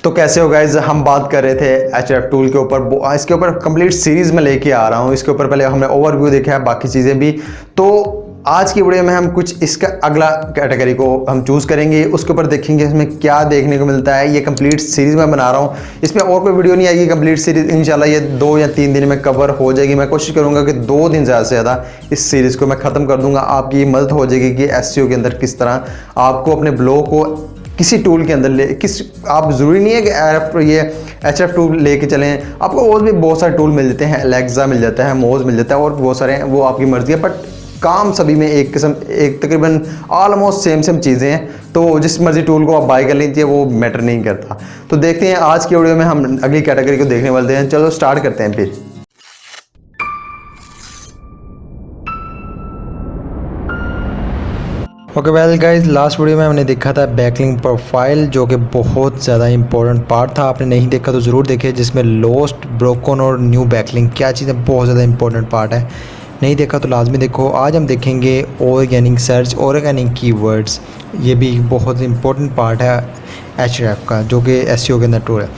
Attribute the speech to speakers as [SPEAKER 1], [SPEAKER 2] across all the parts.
[SPEAKER 1] तो कैसे हो गाइस, हम बात कर रहे थे एचएफ टूल के ऊपर। इसके ऊपर कंप्लीट सीरीज में लेके आ रहा हूँ। इसके ऊपर पहले हमने ओवरव्यू देखा है, बाकी चीज़ें भी। तो आज की वीडियो में हम कुछ इसका अगला कैटेगरी को हम चूज़ करेंगे, उसके ऊपर देखेंगे इसमें क्या देखने को मिलता है। ये कंप्लीट सीरीज में बना रहा हूँ, इसमें और कोई वीडियो नहीं आएगी। कंप्लीट सीरीज इंशाल्लाह ये 2 या 3 दिन में कवर हो जाएगी। मैं कोशिश करूँगा कि 2 दिन ज़्यादा से ज़्यादा इस सीरीज़ को मैं ख़त्म कर दूँगा। आपकी ये मदद हो जाएगी कि एसईओ के अंदर किस तरह आपको अपने ब्लॉग को किसी टूल के अंदर आप ज़रूरी नहीं है कि ये एचएफ टूल लेके चलें। आपको और भी बहुत सारे टूल मिल जाते हैं, एलेक्सा मिल जाता है, मोज मिल जाता है और बहुत सारे हैं, वो आपकी मर्ज़ी है। बट काम सभी में एक तकरीबन ऑलमोस्ट सेम चीज़ें हैं। तो जिस मर्जी टूल को आप बाय कर लीजिए, वो मैटर नहीं करता। तो देखते हैं आज की वीडियो में हम अगली कैटेगरी को देखने वाले हैं। चलो स्टार्ट करते हैं फिर। Okay well guys, last video में हमने देखा था बैकलिंक प्रोफाइल, जो कि बहुत ज़्यादा इंपॉर्टेंट पार्ट था। आपने नहीं देखा तो ज़रूर देखें, जिसमें लोस्ट, ब्रोकन और न्यू बैकलिंक क्या चीज़ें बहुत ज़्यादा इंपॉर्टेंट पार्ट है। नहीं देखा तो लाजमी देखो। आज हम देखेंगे ऑर्गेनिक सर्च, ऑर्गेनिक कीवर्ड्स। ये भी बहुत इंपॉर्टेंट पार्ट है एचरेफ का, जो कि एसईओ के अंदर टूल है।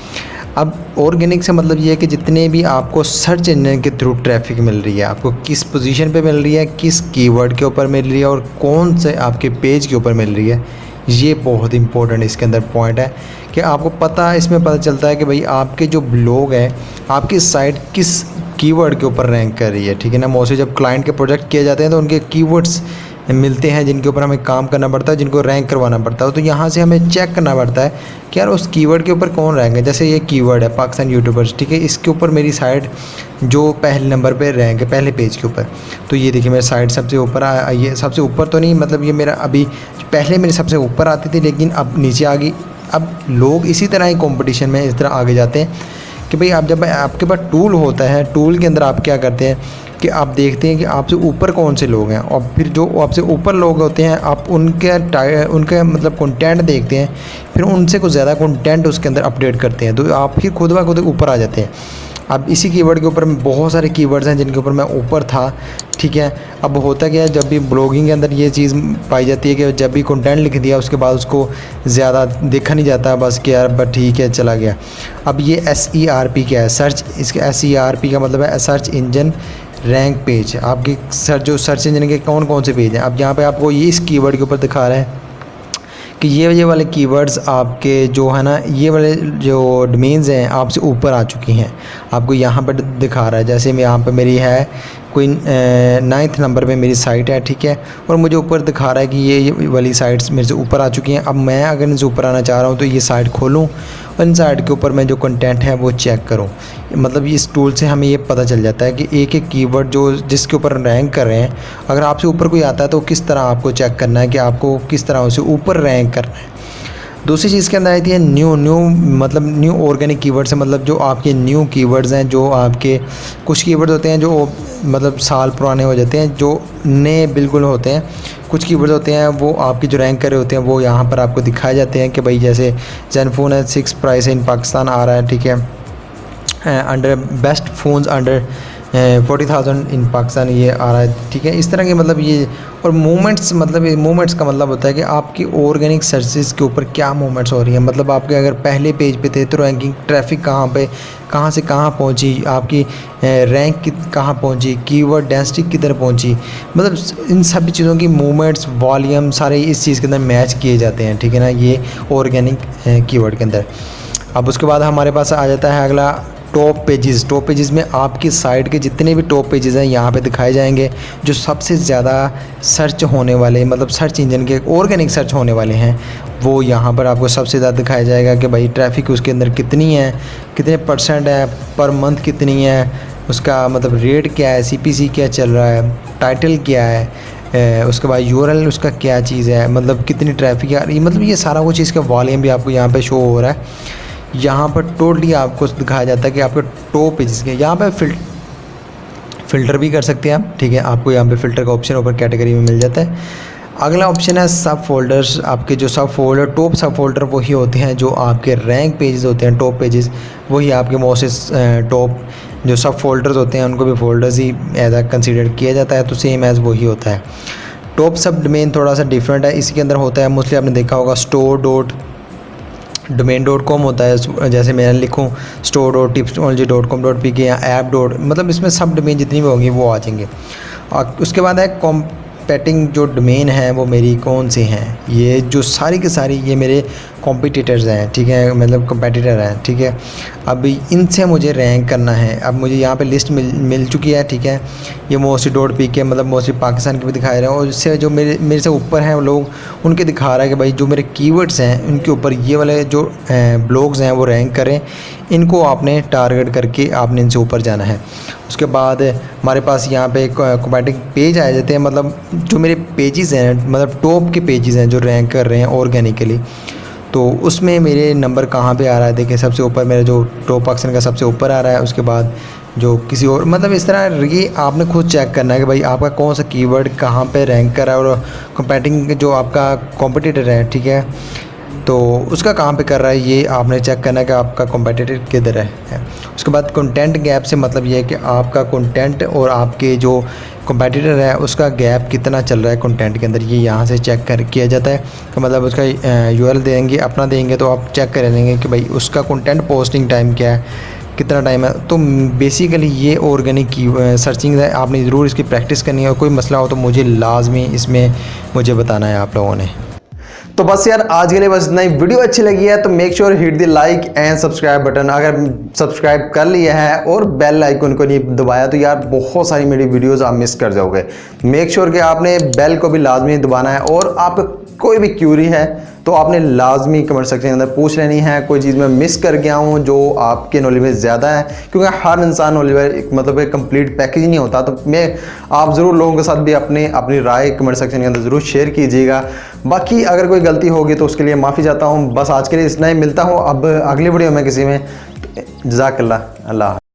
[SPEAKER 1] अब ऑर्गेनिक से मतलब ये है कि जितने भी आपको सर्च इंजन के थ्रू ट्रैफिक मिल रही है, आपको किस पोजीशन पे मिल रही है, किस कीवर्ड के ऊपर मिल रही है और कौन से आपके पेज के ऊपर मिल रही है, ये बहुत इंपॉर्टेंट इसके अंदर पॉइंट है कि आपको पता है। इसमें पता चलता है कि भाई आपके जो ब्लॉग है, आपकी साइट किस कीवर्ड के ऊपर रैंक कर रही है। ठीक है ना। मोस्टली जब क्लाइंट के प्रोजेक्ट किए जाते हैं तो उनके कीवर्ड्स मिलते हैं जिनके ऊपर हमें काम करना पड़ता है, जिनको रैंक करवाना पड़ता है। तो यहाँ से हमें चेक करना पड़ता है कि यार उस कीवर्ड के ऊपर कौन रैंक है। जैसे ये कीवर्ड है पाकिस्तान यूट्यूबर्स, ठीक है, इसके ऊपर मेरी साइट जो पहले नंबर पे रैंक है, पहले पेज के ऊपर। तो ये देखिए मेरी साइट सबसे ऊपर ये सबसे ऊपर तो नहीं, मतलब ये मेरा अभी पहले मेरी सबसे ऊपर आती थी, लेकिन अब नीचे आ गई। अब लोग इसी तरह ही कॉम्पिटिशन में इस तरह आगे जाते हैं कि भाई आप जब आपके पास टूल होता है, टूल के अंदर आप क्या करते हैं कि आप देखते हैं कि आपसे ऊपर कौन से लोग हैं, और फिर जो आपसे ऊपर लोग होते हैं आप उनके मतलब कंटेंट देखते हैं, फिर उनसे कुछ ज़्यादा कंटेंट उसके अंदर अपडेट करते हैं, तो आप फिर खुद ब खुद ऊपर आ जाते हैं। अब इसी कीवर्ड के ऊपर बहुत सारे कीवर्ड्स हैं जिनके ऊपर मैं ऊपर था। ठीक है। अब होता क्या है, जब भी ब्लॉगिंग के अंदर ये चीज़ पाई जाती है कि जब भी कंटेंट लिख दिया उसके बाद उसको ज़्यादा देखा नहीं जाता, बस कि यार बस ठीक है चला गया। अब ये SERP क्या है, सर्च, इसके SERP का मतलब है सर्च इंजन रैंक पेज। आपके जो सर्च इंजन के कौन कौन से पेज हैं, अब यहाँ पे आपको ये इस कीवर्ड के ऊपर दिखा रहा है कि ये वाले कीवर्ड्स आपके जो है ना, ये वाले जो डोमेन्स हैं आपसे ऊपर आ चुकी हैं। आपको यहाँ पर दिखा रहा है, जैसे मैं यहाँ पे मेरी है कोई 9th नंबर पे मेरी साइट है, ठीक है, और मुझे ऊपर दिखा रहा है कि ये वाली साइट्स मेरे से ऊपर आ चुकी हैं। अब मैं अगर इनसे ऊपर आना चाह रहा हूँ तो ये साइट खोलूँ और इन साइट के ऊपर मैं जो कंटेंट है वो चेक करूँ। मतलब इस टूल से हमें ये पता चल जाता है कि एक एक कीवर्ड जो जिसके ऊपर रैंक कर रहे हैं, अगर आपसे ऊपर कोई आता है तो किस तरह आपको चेक करना है कि आपको किस तरह उसे ऊपर रैंक करना है। दूसरी चीज़ के अंदर आई थी न्यू मतलब न्यू ऑर्गेनिक कीवर्ड्स है, मतलब जो आपके न्यू कीवर्ड्स हैं, जो आपके कुछ कीवर्ड्स होते हैं जो मतलब साल पुराने हो जाते हैं, जो नए बिल्कुल होते हैं। कुछ कीवर्ड्स होते हैं वो आपकी जो रैंक करे होते हैं वो यहाँ पर आपको दिखाए जाते हैं कि भाई जैसे ज़ेनफ़ोन है 6 प्राइस इन पाकिस्तान आ रहा है, ठीक है, अंडर बेस्ट फ़ोन्स अंडर 40,000 इन पाकिस्तान ये आ रहा है, ठीक है। इस तरह के मतलब ये और मूवमेंट्स, मतलब मूवमेंट्स का मतलब होता है कि आपकी ऑर्गेनिक सर्चेस के ऊपर क्या मूवमेंट्स हो रही हैं। मतलब आपके अगर पहले पेज पे थे तो रैंकिंग ट्रैफिक कहाँ से कहाँ पहुंची, आपकी रैंक कहाँ पहुंची, कीवर्ड डेंसिटी किधर पहुंची, मतलब इन सभी चीज़ों की मूवमेंट्स, वॉल्यूम सारे इस चीज़ के अंदर मैच किए जाते हैं, ठीक है ना, ये ऑर्गेनिक कीवर्ड के अंदर। अब उसके बाद हमारे पास आ जाता है अगला टॉप पेजेस। टॉप पेजेस में आपकी साइट के जितने भी टॉप पेजेस हैं यहाँ पे दिखाए जाएंगे, जो सबसे ज़्यादा सर्च होने वाले, मतलब सर्च इंजन के ऑर्गेनिक सर्च होने वाले हैं, वो यहाँ पर आपको सबसे ज़्यादा दिखाया जाएगा कि भाई ट्रैफिक उसके अंदर कितनी है, कितने % है, पर मंथ कितनी है, उसका मतलब रेट क्या है, CPC क्या चल रहा है, टाइटल क्या है, उसके बाद URL उसका क्या चीज़ है, मतलब कितनी ट्रैफिक आ रही है, मतलब ये सारा कुछ इसका वॉल्यूम भी आपको यहाँ पे शो हो रहा है। यहाँ पर टोटली आपको दिखाया जाता है कि आपके टॉप पेजेस के यहाँ पे फ़िल्टर भी कर सकते हैं आप, ठीक है। आपको यहाँ पे फ़िल्टर का ऑप्शन ऊपर कैटेगरी में मिल जाता है। अगला ऑप्शन है सब फोल्डर्स। आपके जो सब फोल्डर, टॉप सब फोल्डर वही होते हैं जो आपके रैंक पेजेस होते हैं, टॉप पेजेस वही आपके मोस्ट टॉप जो सब फोल्डर्स होते हैं उनको भी फोल्डर्स ही एज आ कंसिडर किया जाता है, तो सेम एज़ वही होता है। टॉप सब डोमेन थोड़ा सा डिफरेंट है, इसके अंदर होता है मोस्टली आपने देखा होगा domain.com होता है, जैसे मैं लिखूँ store.tipsology.com.pk या app. मतलब इसमें सब डोमेन जितनी भी होंगी वो आ जाएंगे। और उसके बाद है कॉम्पेटिंग जो डोमेन है वो मेरी कौन सी हैं, ये जो सारी की सारी ये मेरे कॉम्पिटिटर्स हैं, ठीक है, मतलब कंपेटिटर हैं, ठीक है। अब इनसे मुझे रैंक करना है। अब मुझे यहाँ पे लिस्ट मिल चुकी है, ठीक है। ये मोस्टली .pk मतलब मोस्टली पाकिस्तान के भी दिखा रहे हैं, और इससे जो मेरे से ऊपर हैं वो लोग उनके दिखा रहा है कि भाई जो मेरे कीवर्ड्स हैं उनके ऊपर ये वाले जो ब्लॉग्स हैं वो रैंक करें, इनको आपने टारगेट करके आपने इनसे ऊपर जाना है। उसके बाद हमारे पास यहाँ पे कॉम्पेटिंग पेज आ जाते हैं, मतलब जो मेरे पेजेस हैं, मतलब टॉप के पेजेस हैं जो रैंक कर रहे हैं ऑर्गेनिकली। तो उसमें मेरे नंबर कहाँ पे आ रहा है, देखिए सबसे ऊपर मेरा जो टॉप ऑप्शन का सबसे ऊपर आ रहा है। उसके बाद जो किसी और, मतलब इस तरह ये आपने खुद चेक करना है कि भाई आपका कौन सा कीवर्ड कहाँ पे रैंक कर रहा है, और कॉम्पेटिंग जो आपका कॉम्पिटिटर है, ठीक है, तो उसका कहाँ पे कर रहा है, ये आपने चेक करना है कि आपका कॉम्पिटिटर किधर है। उसके बाद कंटेंट गैप से मतलब ये है कि आपका कंटेंट और आपके जो कॉम्पिटिटर है उसका गैप कितना चल रहा है कंटेंट के अंदर, ये यहाँ से चेक किया जाता है। कि मतलब उसका URL देंगे, अपना देंगे, तो आप चेक कर लेंगे कि भाई उसका कंटेंट पोस्टिंग टाइम क्या है, कितना टाइम है। तो बेसिकली ये ऑर्गेनिक की सर्चिंग है, आपने ज़रूर इसकी प्रैक्टिस करनी है, और कोई मसला हो तो मुझे लाजमी इसमें मुझे बताना है आप लोगों ने।
[SPEAKER 2] तो बस यार आज के लिए बस इतना ही। वीडियो अच्छी लगी है तो make sure hit the like and subscribe button. अगर सब्सक्राइब कर लिया है और बेल आइकन को नहीं दबाया तो यार बहुत सारी मेरी वीडियोस आप मिस कर जाओगे। मेक श्योर कि आपने बेल को भी लाजमी दबाना है, और आप कोई भी क्यूरी है तो आपने लाजमी कमेंट सेक्शन के अंदर पूछ लेनी है। कोई चीज़ मैं मिस कर गया हूँ जो आपके नॉलेज में ज़्यादा है, क्योंकि हर इंसान नॉलेज मतलब एक कंप्लीट पैकेज नहीं होता। तो मैं आप ज़रूर लोगों के साथ भी अपनी राय कमेंट सेक्शन के अंदर ज़रूर शेयर कीजिएगा। बाकी अगर कोई गलती होगी तो उसके लिए माफ़ी चाहता हूँ। बस आज के लिए इतना ही, मिलता हूँ अब अगली वीडियो में किसी में। जज़ाकल्लाह, अल्लाह।